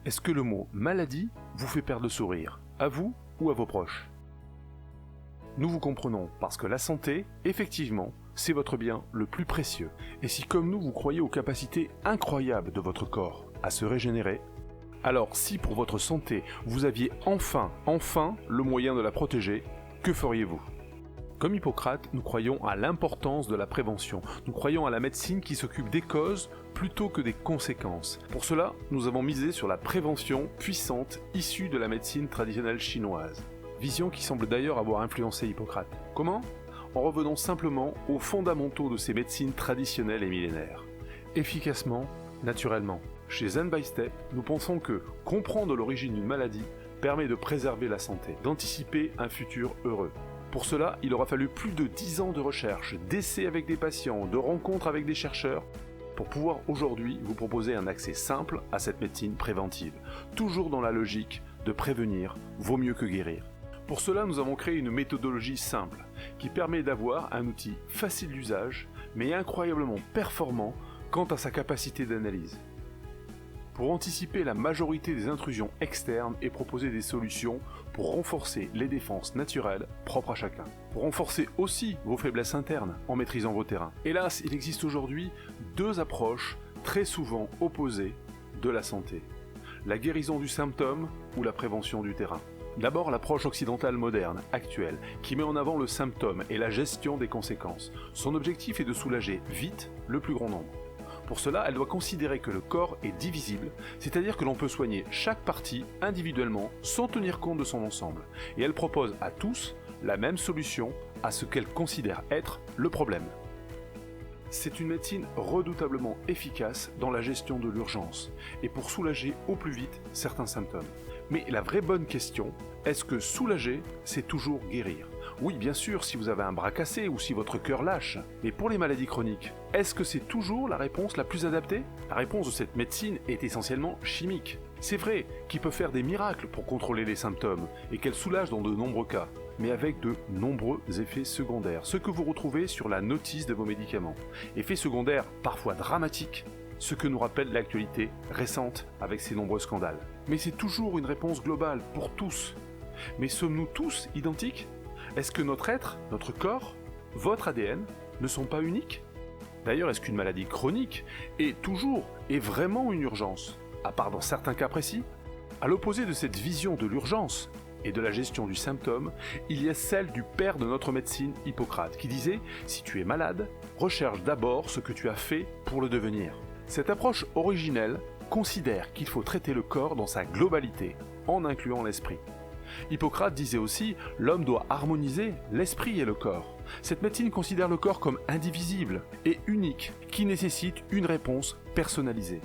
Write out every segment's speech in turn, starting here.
Est-ce que le mot maladie vous fait perdre le sourire, à vous ou à vos proches? Nous vous comprenons parce que la santé, effectivement, c'est votre bien le plus précieux. Et si comme nous vous croyez aux capacités incroyables de votre corps à se régénérer, alors si pour votre santé vous aviez enfin le moyen de la protéger, que feriez-vous? Comme Hippocrate, nous croyons à l'importance de la prévention. Nous croyons à la médecine qui s'occupe des causes plutôt que des conséquences. Pour cela, nous avons misé sur la prévention puissante issue de la médecine traditionnelle chinoise. Vision qui semble d'ailleurs avoir influencé Hippocrate. Comment? En revenant simplement aux fondamentaux de ces médecines traditionnelles et millénaires. Efficacement, naturellement. Chez Zen by Step, nous pensons que comprendre l'origine d'une maladie permet de préserver la santé, d'anticiper un futur heureux. Pour cela, il aura fallu plus de 10 ans de recherche, d'essais avec des patients, de rencontres avec des chercheurs, pour pouvoir aujourd'hui vous proposer un accès simple à cette médecine préventive, toujours dans la logique de prévenir vaut mieux que guérir. Pour cela, nous avons créé une méthodologie simple, qui permet d'avoir un outil facile d'usage, mais incroyablement performant quant à sa capacité d'analyse. Pour anticiper la majorité des intrusions externes et proposer des solutions pour renforcer les défenses naturelles propres à chacun. Pour renforcer aussi vos faiblesses internes en maîtrisant vos terrains. Hélas, il existe aujourd'hui deux approches très souvent opposées de la santé. La guérison du symptôme ou la prévention du terrain. D'abord, l'approche occidentale moderne, actuelle, qui met en avant le symptôme et la gestion des conséquences. Son objectif est de soulager vite le plus grand nombre. Pour cela, elle doit considérer que le corps est divisible, c'est-à-dire que l'on peut soigner chaque partie individuellement sans tenir compte de son ensemble. Et elle propose à tous la même solution à ce qu'elle considère être le problème. C'est une médecine redoutablement efficace dans la gestion de l'urgence et pour soulager au plus vite certains symptômes. Mais la vraie bonne question, est-ce que soulager, c'est toujours guérir? Oui, bien sûr, si vous avez un bras cassé ou si votre cœur lâche. Mais pour les maladies chroniques, est-ce que c'est toujours la réponse la plus adaptée? La réponse de cette médecine est essentiellement chimique. C'est vrai qu'il peut faire des miracles pour contrôler les symptômes et qu'elle soulage dans de nombreux cas, mais avec de nombreux effets secondaires, ce que vous retrouvez sur la notice de vos médicaments. Effets secondaires parfois dramatiques, ce que nous rappelle l'actualité récente avec ses nombreux scandales. Mais c'est toujours une réponse globale pour tous. Mais sommes-nous tous identiques? Est-ce que notre être, notre corps, votre ADN ne sont pas uniques? D'ailleurs, est-ce qu'une maladie chronique est toujours et vraiment une urgence, à part dans certains cas précis? À l'opposé de cette vision de l'urgence et de la gestion du symptôme, il y a celle du père de notre médecine, Hippocrate, qui disait « Si tu es malade, recherche d'abord ce que tu as fait pour le devenir ». Cette approche originelle considère qu'il faut traiter le corps dans sa globalité, en incluant l'esprit. Hippocrate disait aussi « L'homme doit harmoniser l'esprit et le corps ». Cette médecine considère le corps comme indivisible et unique, qui nécessite une réponse personnalisée.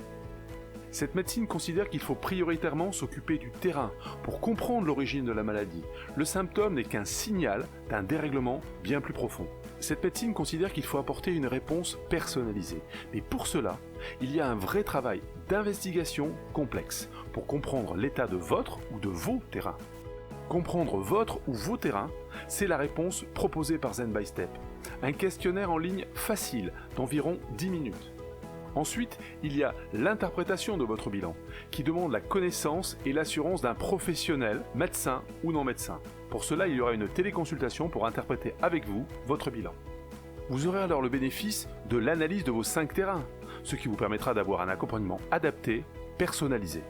Cette médecine considère qu'il faut prioritairement s'occuper du terrain pour comprendre l'origine de la maladie. Le symptôme n'est qu'un signal d'un dérèglement bien plus profond. Cette médecine considère qu'il faut apporter une réponse personnalisée. Mais pour cela, il y a un vrai travail d'investigation complexe pour comprendre l'état de votre ou de vos terrains. Comprendre votre ou vos terrains, c'est la réponse proposée par Zen by Step. Un questionnaire en ligne facile d'environ 10 minutes. Ensuite, il y a l'interprétation de votre bilan, qui demande la connaissance et l'assurance d'un professionnel, médecin ou non médecin. Pour cela, il y aura une téléconsultation pour interpréter avec vous votre bilan. Vous aurez alors le bénéfice de l'analyse de vos 5 terrains, ce qui vous permettra d'avoir un accompagnement adapté, personnalisé.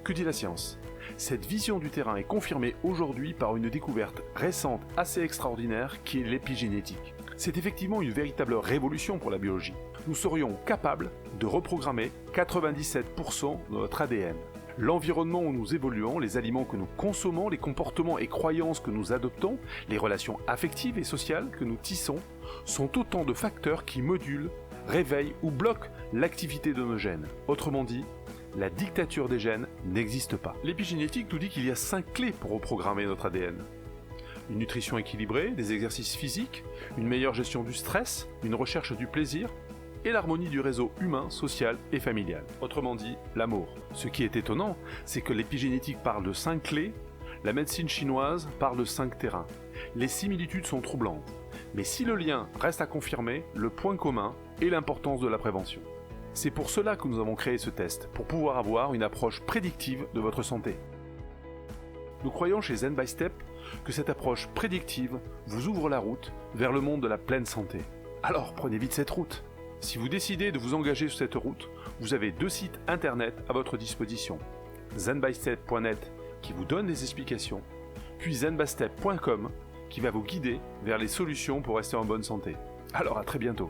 Que dit la science ? Cette vision du terrain est confirmée aujourd'hui par une découverte récente assez extraordinaire qui est l'épigénétique. C'est effectivement une véritable révolution pour la biologie. Nous serions capables de reprogrammer 97% de notre ADN. L'environnement où nous évoluons, les aliments que nous consommons, les comportements et croyances que nous adoptons, les relations affectives et sociales que nous tissons, sont autant de facteurs qui modulent, réveillent ou bloquent l'activité de nos gènes. Autrement dit, la dictature des gènes n'existe pas. L'épigénétique nous dit qu'il y a 5 clés pour reprogrammer notre ADN. Une nutrition équilibrée, des exercices physiques, une meilleure gestion du stress, une recherche du plaisir et l'harmonie du réseau humain, social et familial. Autrement dit, l'amour. Ce qui est étonnant, c'est que l'épigénétique parle de 5 clés, la médecine chinoise parle de 5 terrains. Les similitudes sont troublantes. Mais si le lien reste à confirmer, le point commun est l'importance de la prévention. C'est pour cela que nous avons créé ce test, pour pouvoir avoir une approche prédictive de votre santé. Nous croyons chez Zen by Step que cette approche prédictive vous ouvre la route vers le monde de la pleine santé. Alors prenez vite cette route. Si vous décidez de vous engager sur cette route, vous avez 2 sites internet à votre disposition. zenbystep.net qui vous donne des explications, puis zenbystep.com qui va vous guider vers les solutions pour rester en bonne santé. Alors à très bientôt.